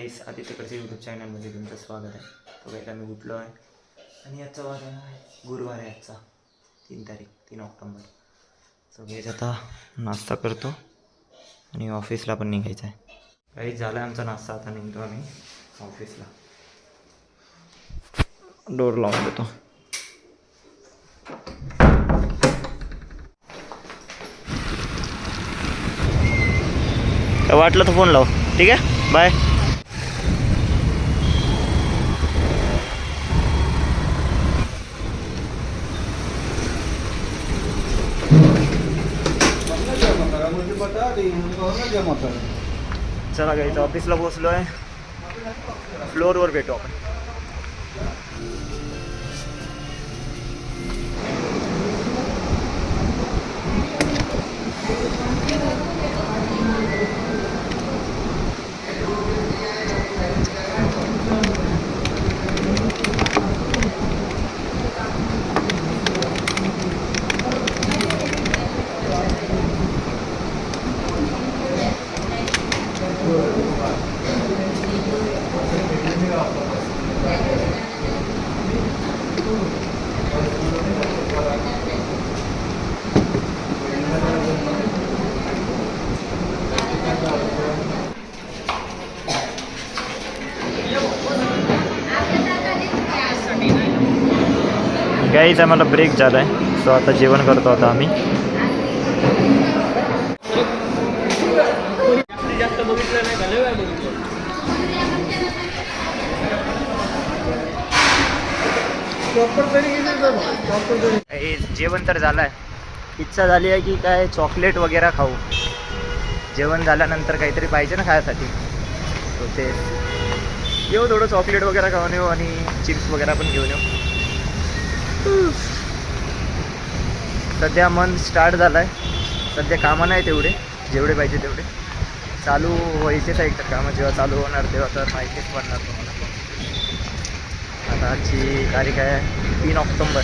गाईस आदित्यकडचे YouTube चॅनलमध्ये तुमचं स्वागत आहे. तो काही मी उठलो आहे आणि याचा वार आहे गुरुवार आहे आजचा 3 ऑक्टोबर. सो गाईस आता नाश्ता करतो आणि ऑफिसला पण निघायचं आहे. काही झालं आहे आमचा नाश्ता, आता निघतो आम्ही ऑफिसला. डोर लावून देतो. वाटलं तर फोन लाव. ठीक आहे, बाय. चला गाईस ऑफिसला पोहोचलो आहे. फ्लोअरवर भेटू आपण. गाईज आम्हाला ब्रेक झाला आहे, सो आता जेवण करतो आता आम्ही. जेवण तर झालं आहे. इच्छा झाली आहे की काय चॉकलेट वगैरे खाऊ. जेवण झाल्यानंतर काहीतरी पाहिजे ना खायसाठी, तो ते येऊ थोडं चॉकलेट वगैरे खाऊन येऊ आणि चिप्स वगैरे पण घेऊन येऊ. सध्या मन स्टार्ट झालं आहे. सध्या कामं नाही तेवढे जेवढे पाहिजे तेवढे. चालू व्हायचेच आहे तर कामं, जेव्हा चालू होणार तेव्हा तर माहितीच पडणार तुम्हाला. आता आजची तारीख आहे 3 ऑक्टोबर.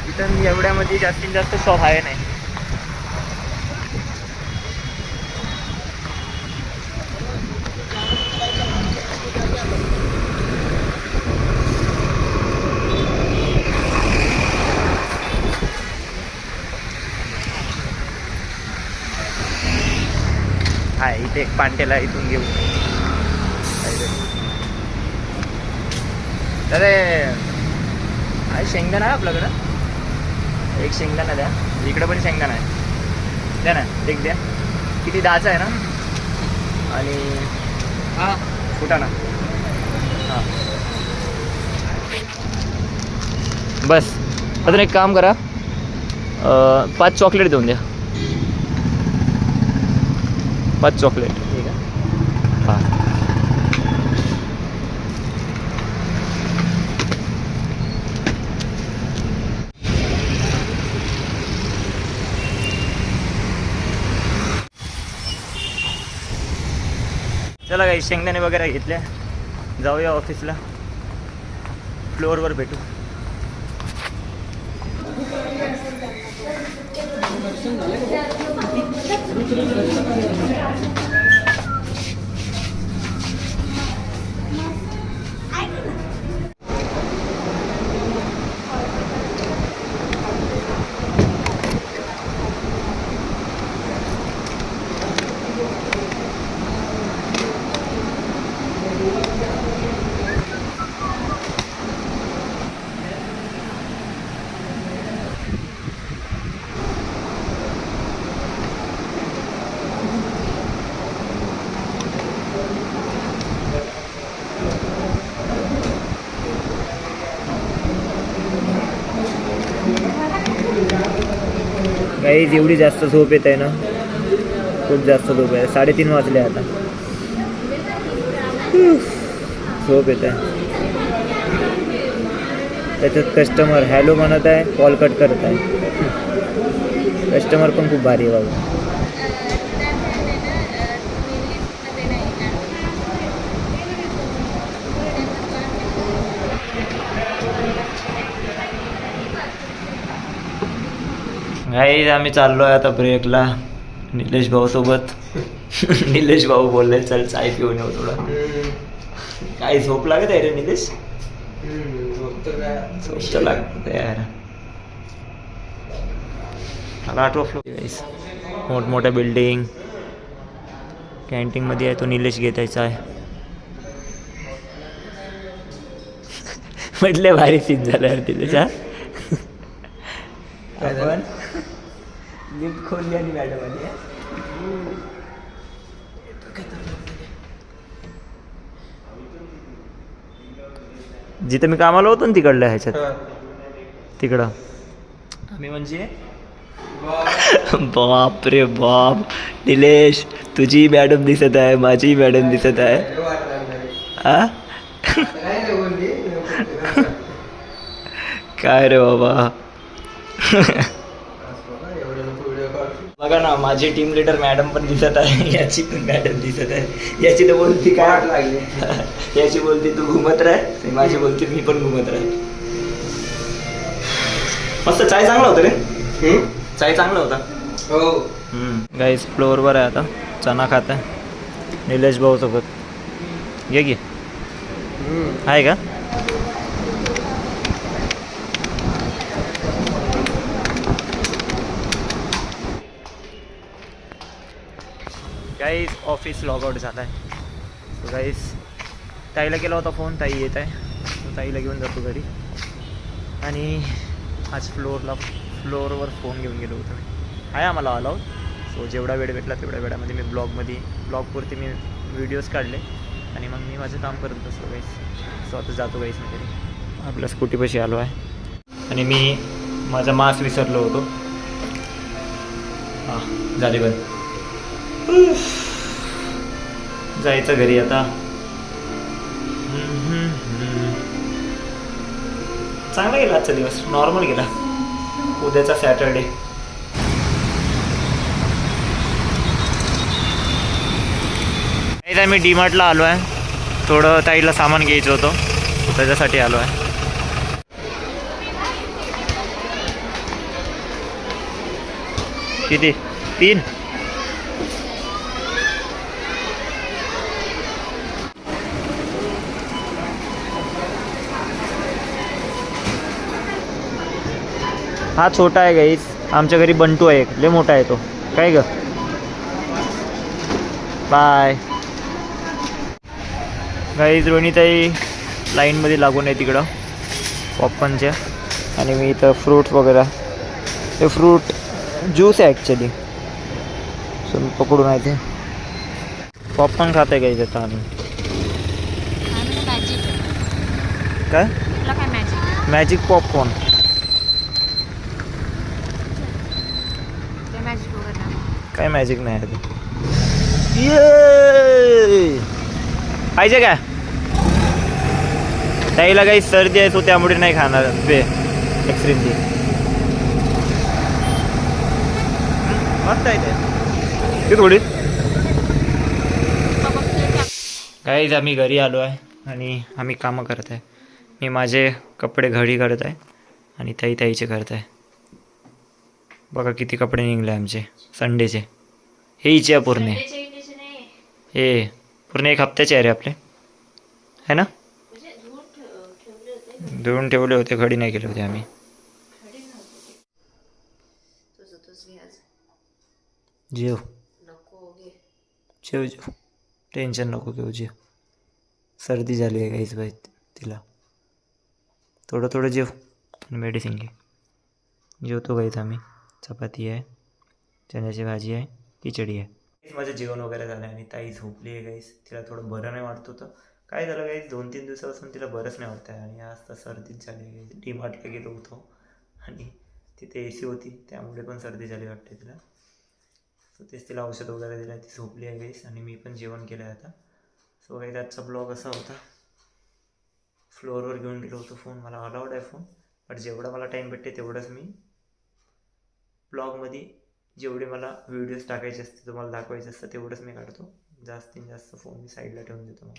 इथं एवढ्यामध्ये जास्तीत जास्त शॉप आहे नाही. हा इथे एक पांटेला इथून घेऊ. अरे आहे शेंगदाणा आहे आपल्याकडं. एक शेंगदाणा द्या. इकडं पण शेंगदाणा आहे, द्या ना. एक द्या. किती 10चा आहे ना? आणि हां फुटाणा. हां बस. अजून एक काम करा, 5 चॉकलेट देऊन द्या. 5 चॉकलेट. ठीक आहे. हां चला काही शेंगदाणे वगैरे घेतले. जाऊया ऑफिसला. फ्लोअरवर भेटू. काही एवढी जास्त झोप येत आहे ना, खूप जास्त झोप आहे. 3:30 वाजले आता. झोप येत आहे. त्याच्यात कस्टमर हॅलो म्हणत आहे, कॉल कट करत आहे. कस्टमर पण खूप भारी आहे बाबा. गाईज आम्ही चाललोय आता ब्रेकला निलेश भाऊ सोबत. निलेश भाऊ बोलले चल चाय पिऊन येऊ थोडा. काय झोप लागत आहे रे निलेश? झोप तर लागत यार. मला आठवलं मोठमोठ्या बिल्डिंग कॅन्टीन मध्ये आहे तो निलेश घेतायचा आहे. म्हटले भारी सीन झालं यार निलेश. आपण लिफ्ट खोलली आणि मॅडम आली. जिथे मी कामाला होतो ना तिकडल्या ह्याच्यात तिकडं आम्ही म्हणजे बाप रे बाप. निलेश तुझी मॅडम दिसत आहे माझी मॅडम दिसत आहे. आ काय रे बाबा. बघा ना माझी टीम लीडर मॅडम पण दिसत आहे याची पण मॅडम दिसत आहे. याची तर बोलती काय लागली याची बोलती तू घुमत राह माझी बोलती मी पण घुमत राह. मस्त चाय चांगला होता रे. चाय चांगला होता. हो गाईस फ्लोअरवर आहे आता चना खात आहे निलेश भाऊ सोबत. घे आहे का? गाईज ऑफिस लॉग आउट झाला आहे. सो गाईज ताईला केला होता फोन. ताई येत आहे. ताईला घेऊन जातो घरी. आणि आज फ्लोअरवर फोन घेऊन गेलो होतो मी. आहे आम्हाला अलाउड. सो जेवढा वेळ भेटला तेवढ्या वेळामध्ये मी ब्लॉगपुरती मी व्हिडिओज काढले आणि मग मी माझं काम करत बसलो गाईस. सो आता जातो गाईस मी घरी. आपल्या स्कूटीपाशी आलो आहे आणि मी माझा मास्क विसरलो होतो. हां झाले बंद. जायचं घरी आता. चांगला गेला आजचा दिवस. नॉर्मल गेला. उद्याचा सॅटरडे. मी डीमार्टला आलो आहे. थोडं ताईला सामान घ्यायचं होतं त्याच्यासाठी आलो आहे. किती? 3. हा छोटा आहे गाईस. आमच्या घरी बंटू आहे एक लय मोठा आहे तो. काय ग बाय गाईज. रोहिणीताई लाईनमध्ये लागून आहे तिकडं पॉपकॉर्नच्या. आणि मी इथं फ्रूट्स वगैरे. हे फ्रूट ज्यूस आहे ॲक्च्युली. सो मी पकडून आहे ते पॉपकॉर्न खात आहे गाईज आता आम्ही. काय मॅजिक पॉपकॉर्न. काय मॅजिक नाही आहे ते. पाहिजे का? ताईला काही सर्दी आहे तो त्यामुळे नाही खाणार एक्सट्रीम ती. मस्त आहे ते थोडी. काहीच आम्ही घरी आलो आहे आणि आम्ही कामं करत आहे. मी माझे कपडे घडी करत आहे आणि ताईचे करत आहे. बघा किती कपडे निघले आमचे संडेचे. हे हिचे आहे पूर्ण. हे पूर्ण 1 हप्त्याचे आहे रे आपले. है ना? धुवून ठेवले होते. घडी नाही केले होते आम्ही. जेव जेव जेव. टेन्शन नको घेऊ. जेव. सर्दी झाली आहे काहीच बाई तिला. थोडं जेव आणि मेडिसिन घे. जेवतो गाईच आम्ही. चपाती आहे, चण्याची भाजी आहे, खिचडी आहे. माझं जेवण वगैरे झालं आणि ताई झोपली आहे गाईस. तिला थोडं बरं नाही वाटत होतं. काय झालं गाईस 2-3 दिवसापासून तिला बरंच नाही वाटत आहे. आणि आज तर सर्दीच झाली आहे. डीमार्टला गेलो होतो आणि तिथे AC होती त्यामुळे पण सर्दी झाली वाटते तिला. सो तेच तिला औषध वगैरे दिलं. ती झोपली आहे गाईस आणि मी पण जेवण केलं आहे आता. सो गाईस आजचा ब्लॉग असा होता. फ्लोअरवर घेऊन गेलो होतो फोन. मला अलाउड आहे फोन. बट जेवढा मला टाईम भेटते तेवढंच मी ब्लॉगमध्ये जेवढे मला व्हिडिओज टाकायचे असते तुम्हाला दाखवायचे असतं तेवढंच मी काढतो. जास्तीत जास्त फोन मी साईडला ठेवून देतो. मग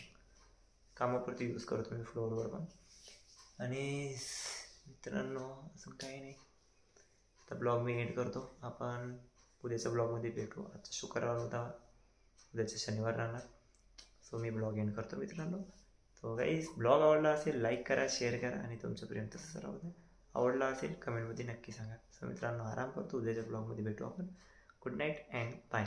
कामापुरती यूज करतो मी फ्लोअरवर पण. आणि मित्रांनो अजून काही नाही. तर ब्लॉग मी एंड करतो. आपण उद्याच्या ब्लॉगमध्ये भेटू. आजचा शुक्रवार होता, उद्याचा शनिवार राहणार. सो मी ब्लॉग एंड करतो मित्रांनो. तो गाईज ब्लॉग आवडला असेल लाईक करा, शेअर करा आणि तुमचं प्रेम तसंच राहू द्या. आवडला असेल कमेंटमध्ये नक्की सांगा. सो मित्रांनो आराम करतो. उद्याच्या ब्लॉगमध्ये भेटू आपण. Good night and bye.